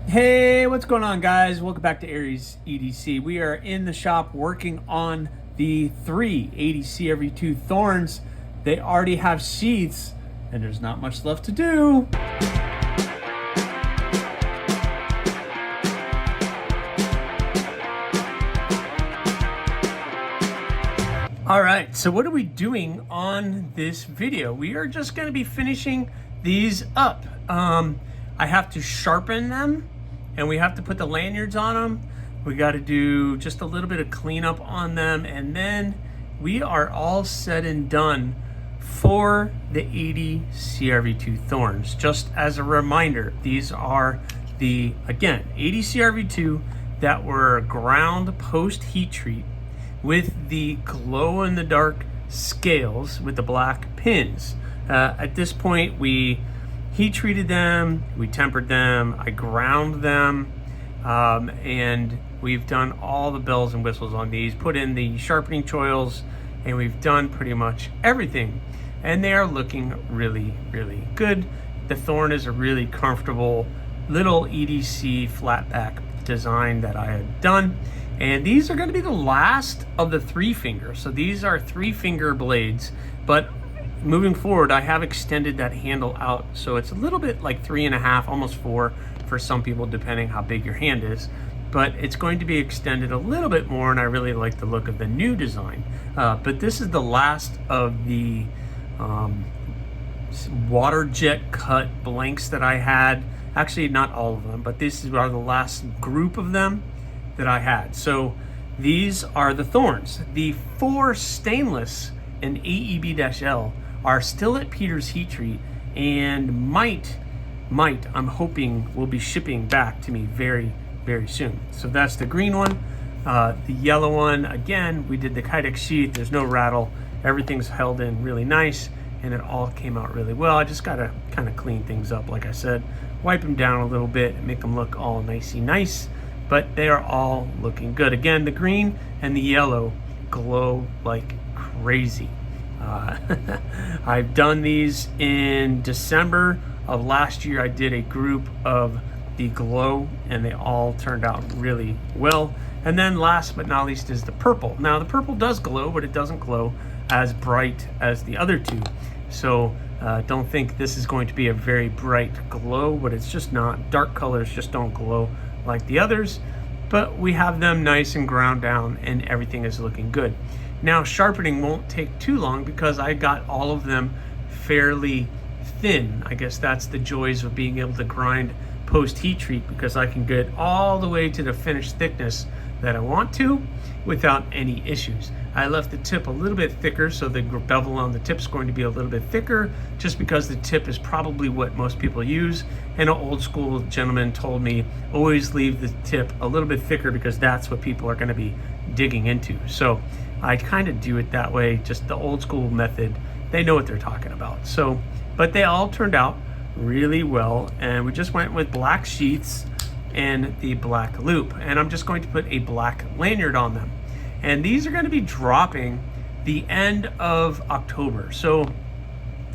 Hey, what's going on, guys? Welcome back to AriesEDC. We are in the shop working on the 3 ADC every 2 Thorns. They already have sheaths, and there's not much left to do. All right, so what are we doing on this video? We are just going to be finishing these up. I have to sharpen them, and we have to put the lanyards on them. We got to do just a little bit of cleanup on them, and then we are all said and done for the 80 CRV2 Thorns. Just as a reminder, these are the, again, 80 CRV2 that were ground post heat treat with the glow-in-the-dark scales with the black pins. At this point, we heat treated them, we tempered them, I ground them, and we've done all the bells and whistles on these, put in the sharpening choils, and we've done pretty much everything. And they are looking really, really good. The Thorn is a really comfortable little EDC flat back design that I had done. And these are going to be the last of the 3-finger. So these are 3-finger blades, but moving forward, I have extended that handle out. So it's a little bit like 3.5, almost 4 for some people, depending how big your hand is. But it's going to be extended a little bit more, and I really like the look of the new design. But this is the last of the water jet cut blanks that I had. Actually, not all of them, but these are the last group of them that I had. So these are the Thorns. The 4 stainless and AEB-L are still at Peter's heat treat, and might I'm hoping will be shipping back to me very, very soon. So that's the green one. The yellow one, again, we did the Kydex sheath. There's no rattle. Everything's held in really nice, and it all came out really well. I just gotta kind of clean things up, like I said, wipe them down a little bit and make them look all nicey nice. But they are all looking good. Again, the green and the yellow glow like crazy. I've done these in December of last year. I did a group of the glow, and they all turned out really well. And then last but not least is the purple. Now the purple does glow, but it doesn't glow as bright as the other 2. So don't think this is going to be a very bright glow, but it's just not. Dark colors just don't glow like the others, but we have them nice and ground down, and everything is looking good. Now sharpening won't take too long because I got all of them fairly thin. I guess that's the joys of being able to grind post heat treat, because I can get all the way to the finished thickness that I want to without any issues. I left the tip a little bit thicker, so the bevel on the tip is going to be a little bit thicker, just because the tip is probably what most people use. And an old school gentleman told me, always leave the tip a little bit thicker, because that's what people are going to be digging into. So I kind of do it that way, just the old school method. They know what they're talking about. So, but they all turned out really well, and we just went with black sheaths and the black loop, and I'm just going to put a black lanyard on them. And these are going to be dropping the end of October. So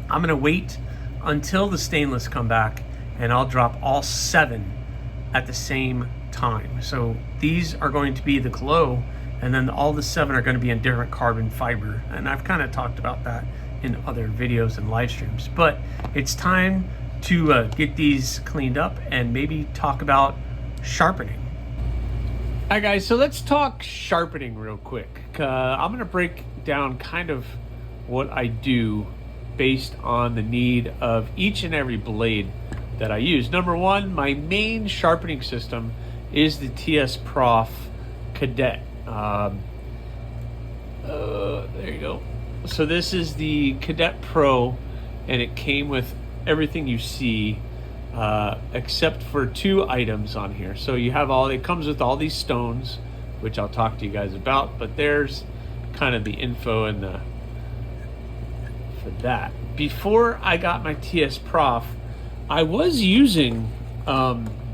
I'm going to wait until the stainless come back, and I'll drop all 7 at the same time. So these are going to be the glow, and then all the 7 are going to be in different carbon fiber. And I've kind of talked about that in other videos and live streams. But it's time to get these cleaned up and maybe talk about sharpening. All right, guys, so let's talk sharpening real quick. I'm going to break down kind of what I do based on the need of each and every blade that I use. Number one, my main sharpening system is the TS Prof Cadet. There you go. So this is the Cadet Pro, and it came with everything you see, except for 2 items on here. So you have it comes with all these stones, which I'll talk to you guys about, but there's kind of the info and for that. Before I got my TS Prof, I was using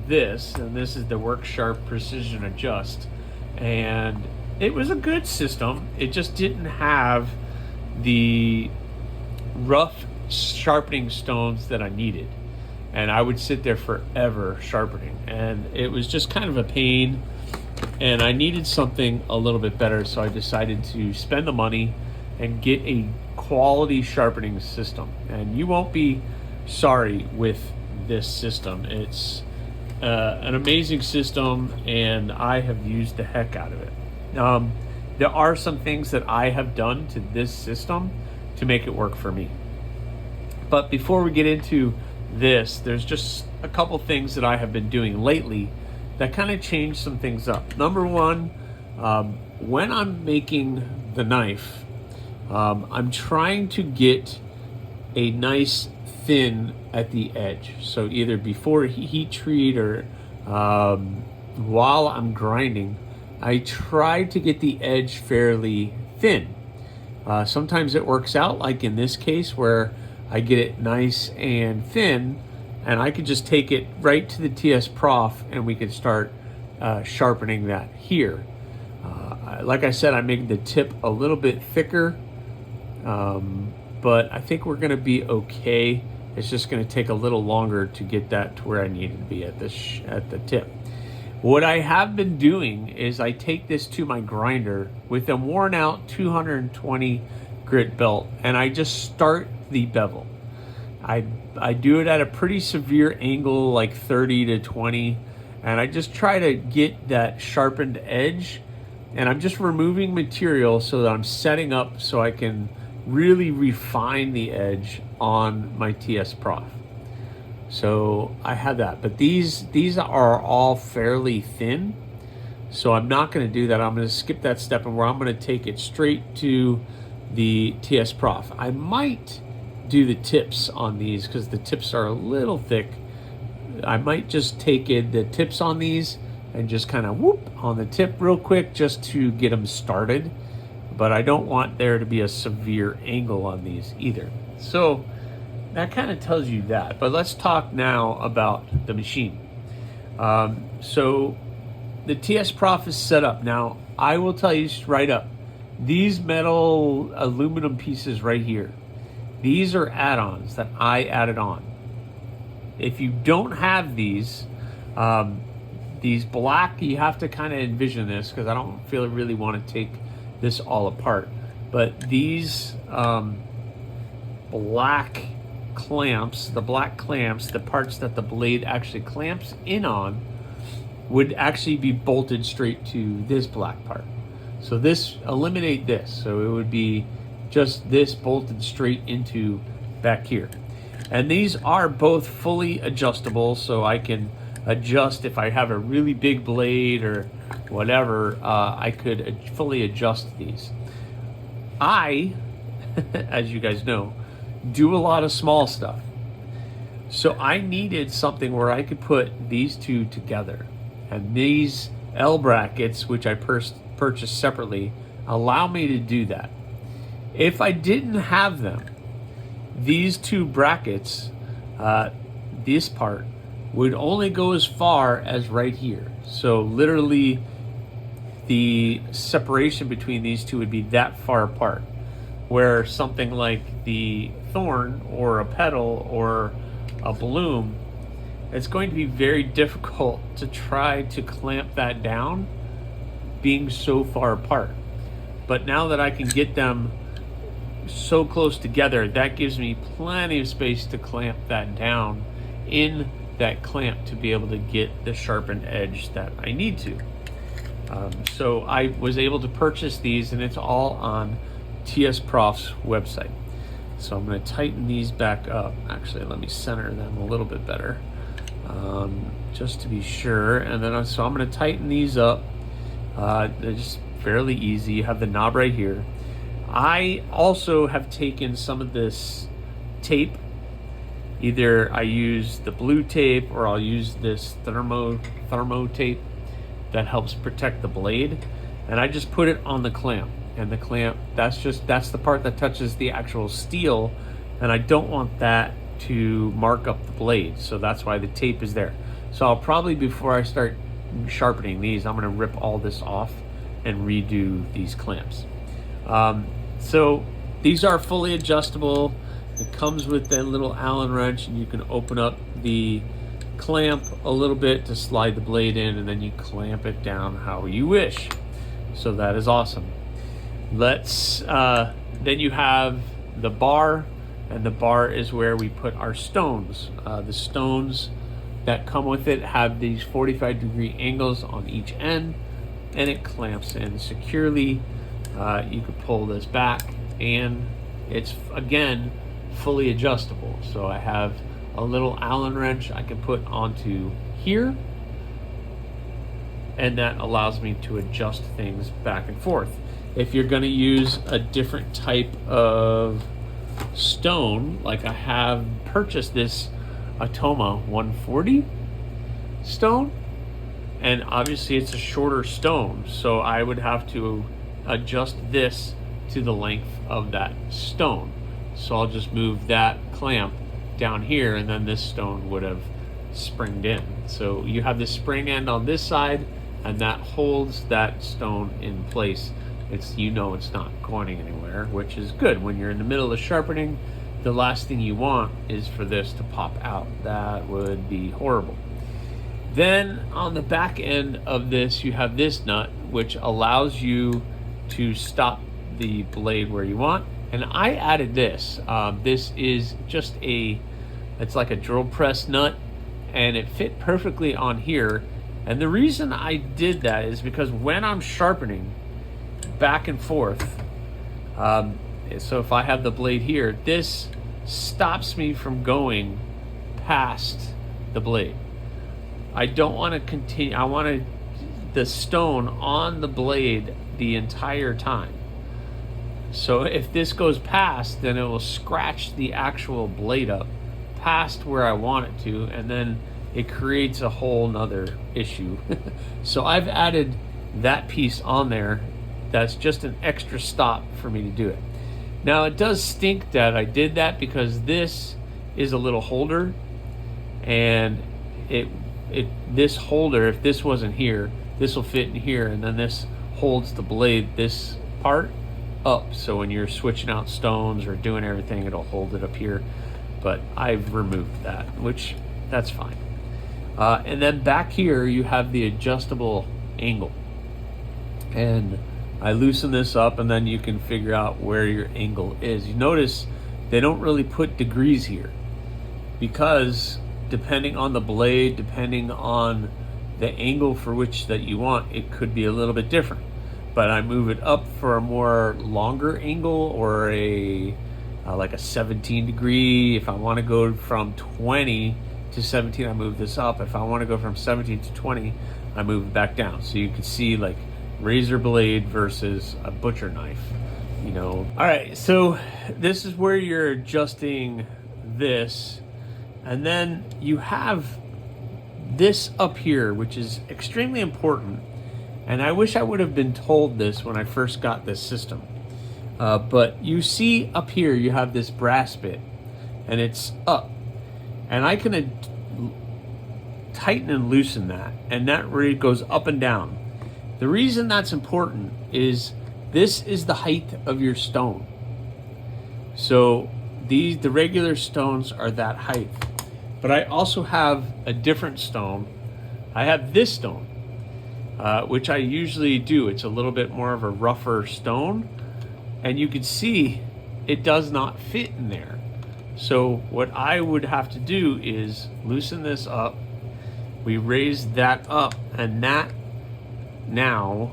this, and this is the Work Sharp Precision Adjust, and it was a good system. It just didn't have the rough sharpening stones that I needed. and I would sit there forever sharpening, and it was just kind of a pain, and I needed something a little bit better, so I decided to spend the money and get a quality sharpening system. And you won't be sorry with this system. It's an amazing system, and I have used the heck out of it. There are some things that I have done to this system to make it work for me. But before we get into this, there's just a couple things that I have been doing lately that kind of changed some things up. Number one, when I'm making the knife, I'm trying to get a nice thin at the edge. So either before heat treat or while I'm grinding, I try to get the edge fairly thin. Sometimes it works out, like in this case where I get it nice and thin, and I could just take it right to the TS Prof and we could start sharpening that here. Like I said, I make the tip a little bit thicker, but I think we're gonna be okay. It's just gonna take a little longer to get that to where I need it to be at the tip. What I have been doing is I take this to my grinder with a worn out 220 grit belt, and I just start the bevel. I do it at a pretty severe angle, like 30 to 20, and I just try to get that sharpened edge, and I'm just removing material so that I'm setting up so I can really refine the edge on my TS Prof. So I have that, but these are all fairly thin, so I'm not going to do that. I'm going to skip that step, and where I'm going to take it straight to the TS Prof. I might do the tips on these because the tips are a little thick. I might just take the tips on these and just kind of whoop on the tip real quick just to get them started, but I don't want there to be a severe angle on these either. So that kind of tells you that, but let's talk now about the machine. So the TS Prof is set up. Now, I will tell you right up, these metal aluminum pieces right here, these are add-ons that I added on. If you don't have these black, you have to kind of envision this because I don't really want to take this all apart. But these black clamps, the parts that the blade actually clamps in on, would actually be bolted straight to this black part. So this eliminate this, so it would be just this bolted straight into back here. And these are both fully adjustable, so I can adjust if I have a really big blade or whatever. I could fully adjust these. I, as you guys know, do a lot of small stuff. So I needed something where I could put these two together. And these L brackets, which I purchased separately, allow me to do that. If I didn't have them, these two brackets, this part, would only go as far as right here. So literally the separation between these two would be that far apart. Where something like the Thorn or a pedal or a balloon, it's going to be very difficult to try to clamp that down being so far apart. But now that I can get them so close together, that gives me plenty of space to clamp that down in that clamp to be able to get the sharpened edge that I need to. So I was able to purchase these, and it's all on TS Prof's website. So I'm going to tighten these back up. Actually, let me center them a little bit better, just to be sure. And then so I'm going to tighten these up. They're just fairly easy. You have the knob right here. I also have taken some of this tape. Either I use the blue tape or I'll use this thermo tape that helps protect the blade, and I just put it on the clamp. And the clamp, that's the part that touches the actual steel, and I don't want that to mark up the blade, so that's why the tape is there. So I'll probably, before I start sharpening these, I'm going to rip all this off and redo these clamps. So these are fully adjustable. It comes with that little Allen wrench, and you can open up the clamp a little bit to slide the blade in, and then you clamp it down how you wish. So that is awesome. Then you have the bar, and the bar is where we put our stones. The stones that come with it have these 45-degree angles on each end, and it clamps in securely. You could pull this back, and it's, again, fully adjustable. So I have a little Allen wrench I can put onto here, and that allows me to adjust things back and forth. If you're going to use a different type of stone, like I have purchased this Atoma 140 stone, and obviously it's a shorter stone, so I would have to adjust this to the length of that stone. So I'll just move that clamp down here, and then this stone would have springed in. So you have the spring end on this side, and that holds that stone in place. It's not going anywhere, which is good. When you're in the middle of sharpening, the last thing you want is for this to pop out. That would be horrible. Then on the back end of this, you have this nut, which allows you to stop the blade where you want. And I added this. This is just it's like a drill press nut, and it fit perfectly on here. And the reason I did that is because when I'm sharpening back and forth, so if I have the blade here, this stops me from going past the blade. I don't want to continue. I want the stone on the blade the entire time. So if this goes past, then it will scratch the actual blade up past where I want it to, and then it creates a whole nother issue. So I've added that piece on there. That's just an extra stop for me to do it. Now it does stink that I did that, because this is a little holder, and this holder, if this wasn't here, this will fit in here, and then this holds the blade, this part, up. So when you're switching out stones or doing everything, it'll hold it up here. But I've removed that, which that's fine. And then back here you have the adjustable angle, and I loosen this up, and then you can figure out where your angle is. You notice they don't really put degrees here, because depending on the blade, depending on the angle for which that you want, it could be a little bit different. But I move it up for a more longer angle, or like a 17 degree. If I want to go from 20 to 17, I move this up. If I want to go from 17 to 20, I move it back down. So you can see, like, razor blade versus a butcher knife, All right, so this is where you're adjusting this, and then you have this up here, which is extremely important. And I wish I would have been told this when I first got this system. But you see up here, you have this brass bit, and it's up, and I can tighten and loosen that, and that really goes up and down. The reason that's important is this is the height of your stone. So the regular stones are that height. But I also have a different stone. I have this stone, which I usually do. It's a little bit more of a rougher stone, and you can see it does not fit in there. So what I would have to do is loosen this up. We raise that up, and that now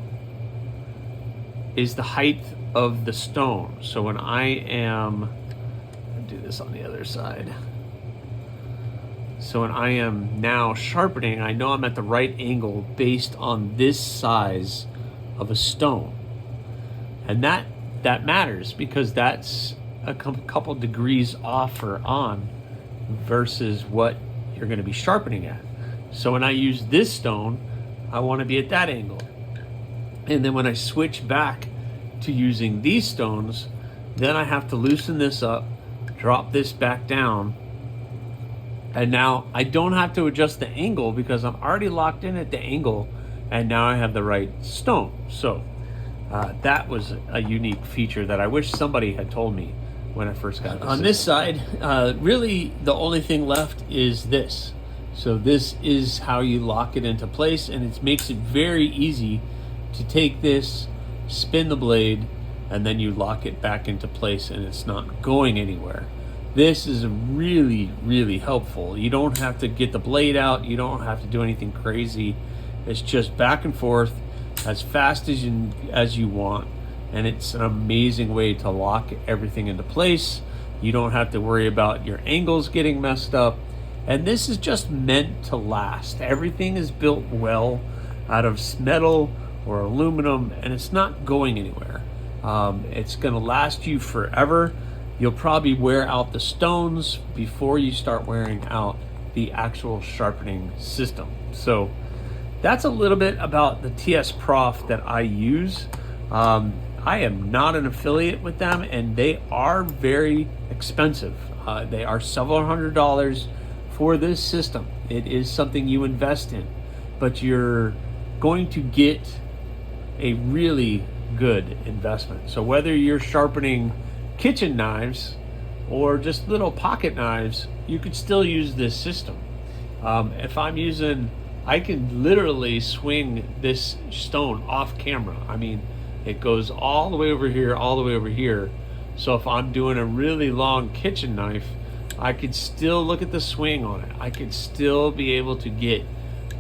is the height of the stone. So when I am, I'll do this on the other side. So when I am now sharpening, I know I'm at the right angle based on this size of a stone. And that matters, because that's a couple degrees off or on versus what you're going to be sharpening at. So when I use this stone, I want to be at that angle. And then when I switch back to using these stones, then I have to loosen this up, drop this back down, and now I don't have to adjust the angle, because I'm already locked in at the angle, and now I have the right stone. So that was a unique feature that I wish somebody had told me when I first got it. On this side, really the only thing left is this. So this is how you lock it into place, and it makes it very easy to take this, spin the blade, and then you lock it back into place and it's not going anywhere. This is really, really helpful. You don't have to get the blade out. You don't have to do anything crazy. It's just back and forth as fast as you want. And it's an amazing way to lock everything into place. You don't have to worry about your angles getting messed up. And this is just meant to last. Everything is built well out of metal or aluminum, and it's not going anywhere. It's gonna last you forever. You'll probably wear out the stones before you start wearing out the actual sharpening system. So that's a little bit about the TS Prof that I use. I am not an affiliate with them, and they are very expensive. They are several $100s for this system. It is something you invest in, but you're going to get a really good investment. So whether you're sharpening kitchen knives or just little pocket knives, you could still use this system. If I'm using, I can literally swing this stone off camera. I mean, it goes all the way over here, all the way over here. So if I'm doing a really long kitchen knife, I could still look at the swing on it. I could still be able to get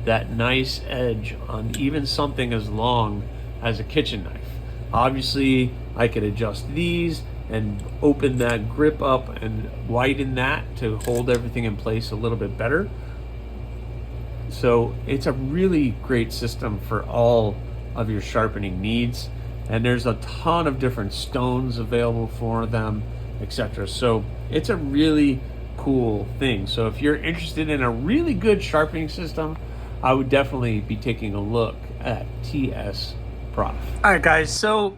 that nice edge on even something as long as a kitchen knife. Obviously, I could adjust these and open that grip up and widen that to hold everything in place a little bit better. So it's a really great system for all of your sharpening needs. And there's a ton of different stones available for them, etc. So it's a really cool thing. So if you're interested in a really good sharpening system, I would definitely be taking a look at TS Prof. All right, guys. So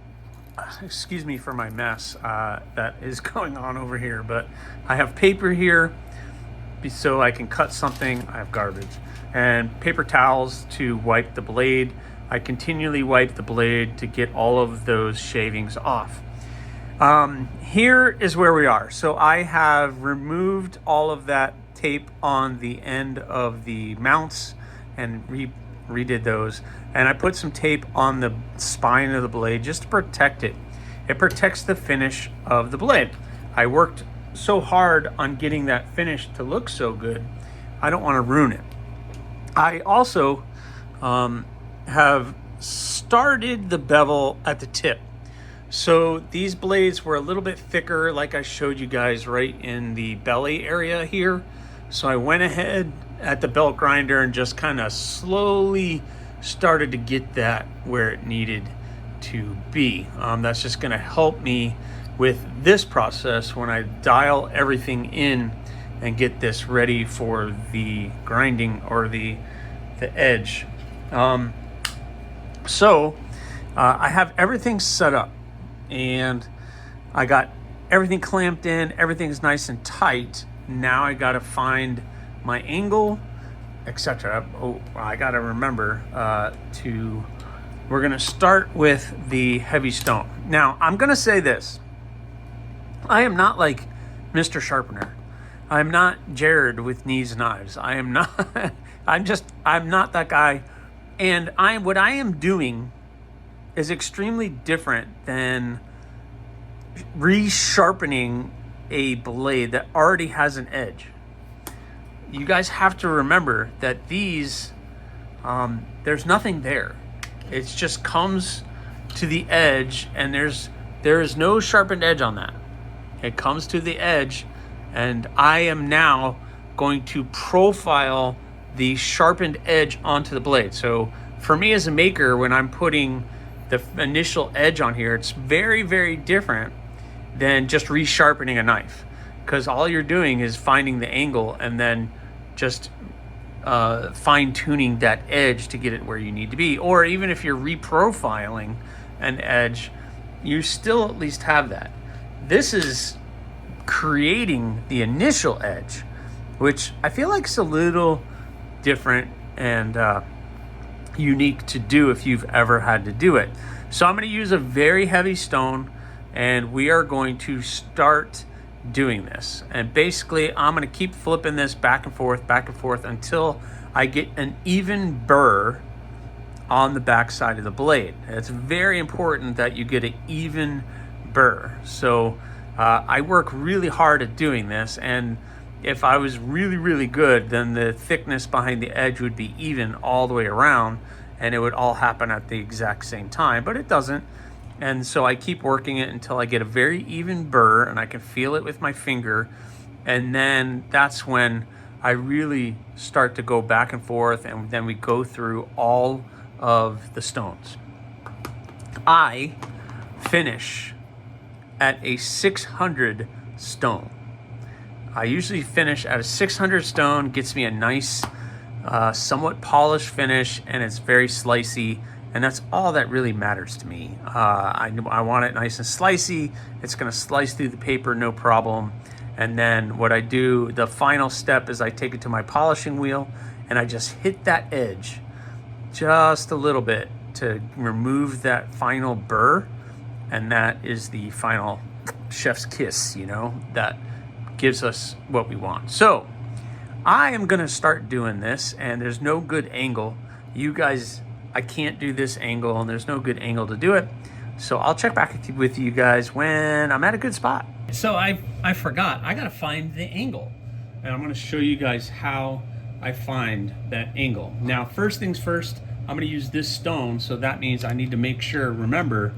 excuse me for my mess that is going on over here, but I have paper here so I can cut something. I have garbage and paper towels to wipe the blade. I continually wipe the blade to get all of those shavings off. Here is where we are. So I have removed all of that tape on the end of the mounts and redid those. And I put some tape on the spine of the blade just to protect it. It protects the finish of the blade. I worked so hard on getting that finish to look so good, I don't want to ruin it. I also have started the bevel at the tip. So these blades were a little bit thicker, like I showed you guys right in the belly area here. So I went ahead at the belt grinder and just kind of slowly started to get that where it needed to be. That's just going to help me with this process when I dial everything in and get this ready for the grinding or the edge. So I have everything set up and I got everything clamped in. Everything's nice and tight. Now I got to find my angle, etc. Oh, I got to remember we're going to start with the heavy stone. Now I'm going to say this. I am not like Mr. Sharpener. I'm not Jared with Knees Knives. I am not, I'm not that guy. And what I am doing is extremely different than resharpening a blade that already has an edge. You guys have to remember that these, there's nothing there. It just comes to the edge and there is no sharpened edge on that. It comes to the edge and I am now going to profile the sharpened edge onto the blade. So for me as a maker, when I'm putting the initial edge on here, it's very, very different than just resharpening a knife, because all you're doing is finding the angle and then just fine-tuning that edge to get it where you need to be. Or even if you're reprofiling an edge, you still at least have that. This is creating the initial edge, which I feel like is a little different and unique to do if you've ever had to do it. So I'm going to use a very heavy stone and we are going to start doing this. And basically I'm going to keep flipping this back and forth until I get an even burr on the back side of the blade. It's very important that you get an even burr. So I work really hard at doing this, and if I was really good, then the thickness behind the edge would be even all the way around, and it would all happen at the exact same time, but it doesn't. And so I keep working it until I get a very even burr and I can feel it with my finger, and then that's when I really start to go back and forth, and then we go through all of the stones. I finish at a 600 stone. I usually finish at a 600 stone, gets me a nice, somewhat polished finish, and it's very slicey, and that's all that really matters to me. I want it nice and slicey. It's gonna slice through the paper, no problem. And then what I do, the final step is I take it to my polishing wheel and I just hit that edge just a little bit to remove that final burr, and that is the final chef's kiss, you know, that gives us what we want. So I am gonna start doing this, and there's no good angle. You guys, I can't do this angle, and there's no good angle to do it. So I'll check back with you guys when I'm at a good spot. So I forgot, I gotta find the angle, and I'm gonna show you guys how I find that angle. Now, first things first, I'm gonna use this stone, so that means I need to make sure, remember,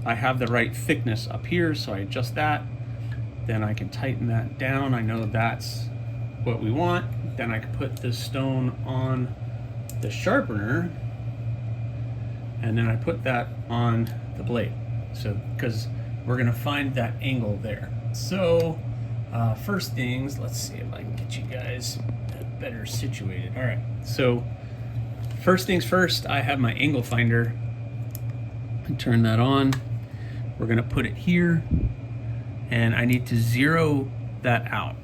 I have the right thickness up here, so I adjust that. Then I can tighten that down. I know that's what we want. Then I can put this stone on the sharpener, and then I put that on the blade. So, because we're gonna find that angle there. So, first things, let's see if I can get you guys better situated. All right, so first things first, I have my angle finder. And turn that on. We're gonna put it here, and I need to zero that out.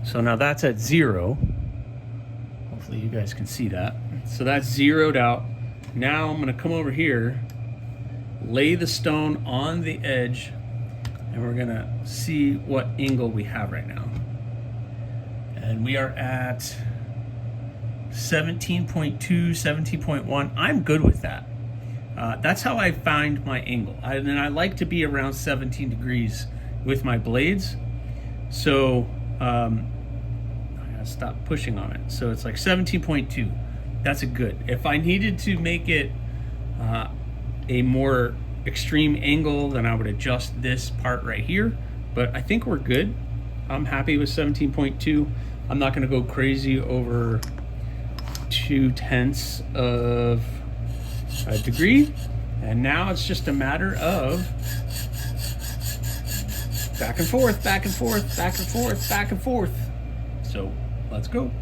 So now that's at 0. Hopefully you guys can see that. So that's zeroed out. Now I'm gonna come over here, lay the stone on the edge, and we're gonna see what angle we have right now. And we are at 17.2, 17.1. I'm good with that. That's how I find my angle. And I like to be around 17 degrees with my blades. So I gotta stop pushing on it. So it's like 17.2. That's a good. If I needed to make it a more extreme angle, then I would adjust this part right here. But I think we're good. I'm happy with 17.2. I'm not gonna go crazy over 0.2 of a degree. And now it's just a matter of back and forth, back and forth, back and forth, back and forth. So let's go.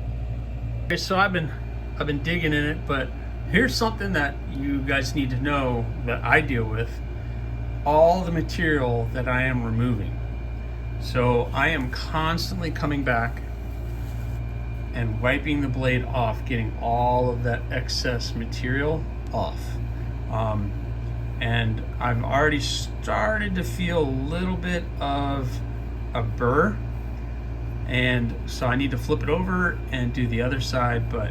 Okay, so I've been digging in it, but here's something that you guys need to know that I deal with: all the material that I am removing. So I am constantly coming back and wiping the blade off, getting all of that excess material off. And I've already started to feel a little bit of a burr, and so I need to flip it over and do the other side. But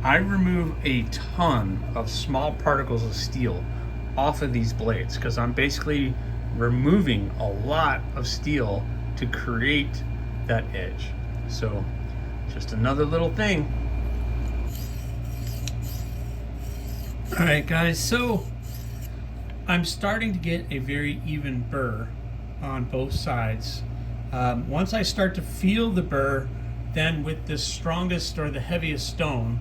I remove a ton of small particles of steel off of these blades because I'm basically removing a lot of steel to create that edge. So just another little thing. All right, guys, so I'm starting to get a very even burr on both sides. Once I start to feel the burr, then with the strongest or the heaviest stone,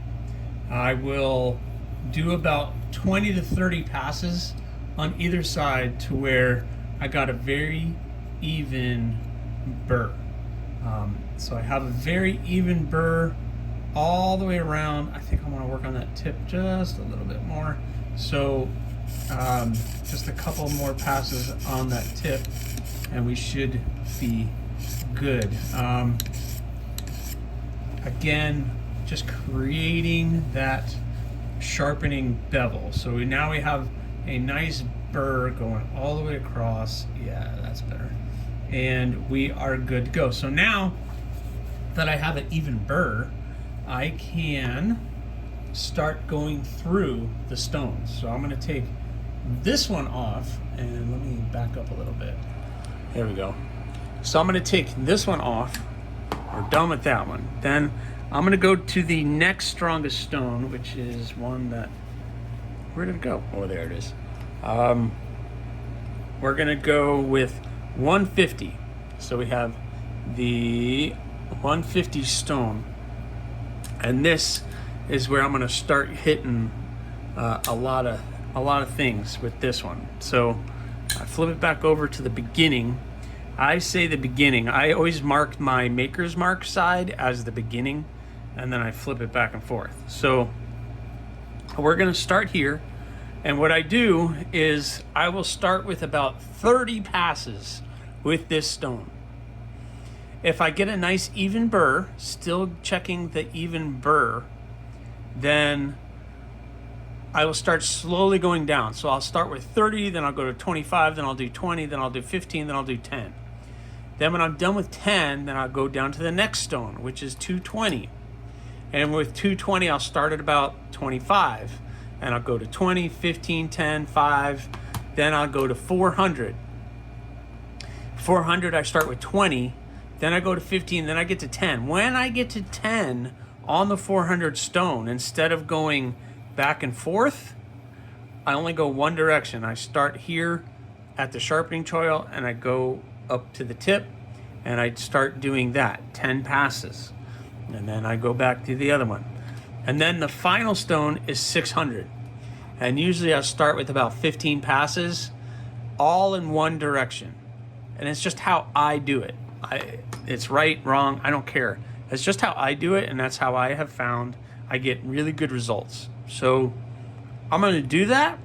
I will do about 20 to 30 passes on either side to where I got a very even burr. So I have a very even burr all the way around. I think I want to work on that tip just a little bit more. So just a couple more passes on that tip and we should be good. Again, just creating that sharpening bevel. So now we have a nice burr going all the way across. Yeah, that's better. And we are good to go. So now that I have an even burr, I can start going through the stones. So I'm going to take this one off, and let me back up a little bit. There we go. So I'm going to take this one off. We're done with that one. Then I'm going to go to the next strongest stone, which is one that, where did it go? Oh, there it is. We're going to go with 150. So we have the 150 stone, and this is where I'm going to start hitting a lot of things with this one. So I flip it back over to the beginning. I say the beginning. I always mark my maker's mark side as the beginning, and then I flip it back and forth. So we're going to start here, and what I do is I will start with about 30 passes with this stone. If I get a nice even burr, still checking the even burr, then I will start slowly going down. So I'll start with 30, then I'll go to 25, then I'll do 20, then I'll do 15, then I'll do 10. Then when I'm done with 10, then I'll go down to the next stone, which is 220. And with 220, I'll start at about 25. And I'll go to 20, 15, 10, 5. Then I'll go to 400. 400, I start with 20. Then I go to 15, then I get to 10. When I get to 10 on the 400 stone, instead of going back and forth, I only go one direction. I start here at the sharpening choil, and I go up to the tip, and I start doing that 10 passes, and then I go back to the other one, and then the final stone is 600, and usually I start with about 15 passes all in one direction, and it's just how I do it. It's right, wrong, I don't care. It's just how I do it, and that's how I have found I get really good results. So I'm going to do that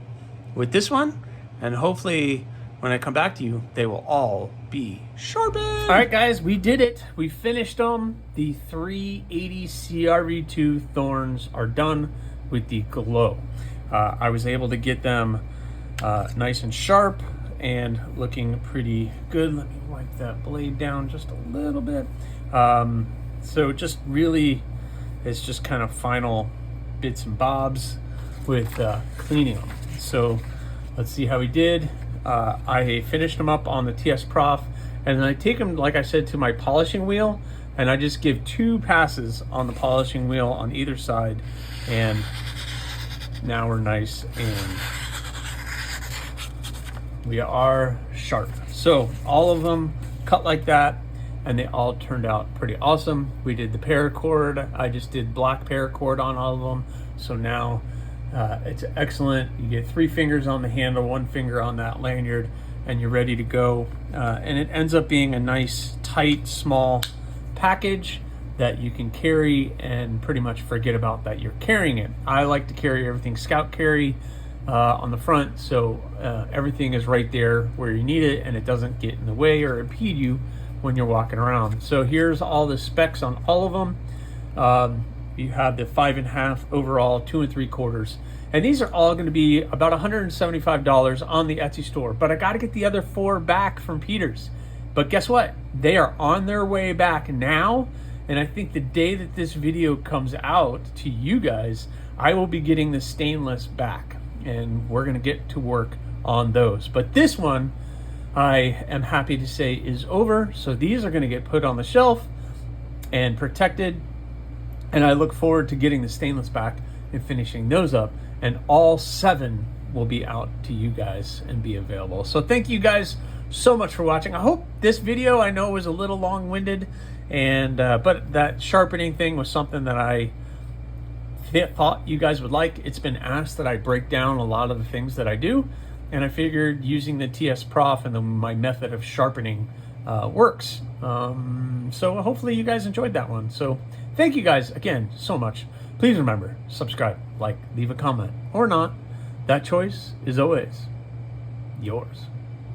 with this one, and hopefully when I come back to you, they will all be sharpened. All right, guys, we did it. We finished them. The 380 CRV2 Thorns are done with the glow. I was able to get them nice and sharp and looking pretty good. Let me wipe that blade down just a little bit. So just really, it's just kind of final bits and bobs with cleaning them. So let's see how we did. I finished them up on the TS Prof, and then I take them, like I said, to my polishing wheel, and I just give 2 passes on the polishing wheel on either side, and now we're nice and we are sharp. So all of them cut like that, and they all turned out pretty awesome. We did the paracord. I just did black paracord on all of them. So now it's excellent. You get 3 fingers on the handle, 1 finger on that lanyard, and you're ready to go. And it ends up being a nice, tight, small package that you can carry and pretty much forget about that you're carrying it. I like to carry everything scout carry on the front, so everything is right there where you need it, and it doesn't get in the way or impede you when you're walking around. So here's all the specs on all of them. You have the 5.5 overall, 2 3/4, and these are all going to be about $175 on the Etsy store. But I got to get the other 4 back from Peter's. But guess what? They are on their way back now, and I think the day that this video comes out to you guys, I will be getting the stainless back, and we're going to get to work on those. But this one, I am happy to say, is over. So these are going to get put on the shelf and protected, and I look forward to getting the stainless back and finishing those up, and all 7 will be out to you guys and be available. So thank you guys so much for watching. I hope this video, I know, was a little long-winded, and but that sharpening thing was something that I thought you guys would like. It's been asked that I break down a lot of the things that I do, and I figured using the TS Prof and my method of sharpening works. So hopefully you guys enjoyed that one. So thank you guys again so much. Please remember, subscribe, like, leave a comment, or not. That choice is always yours.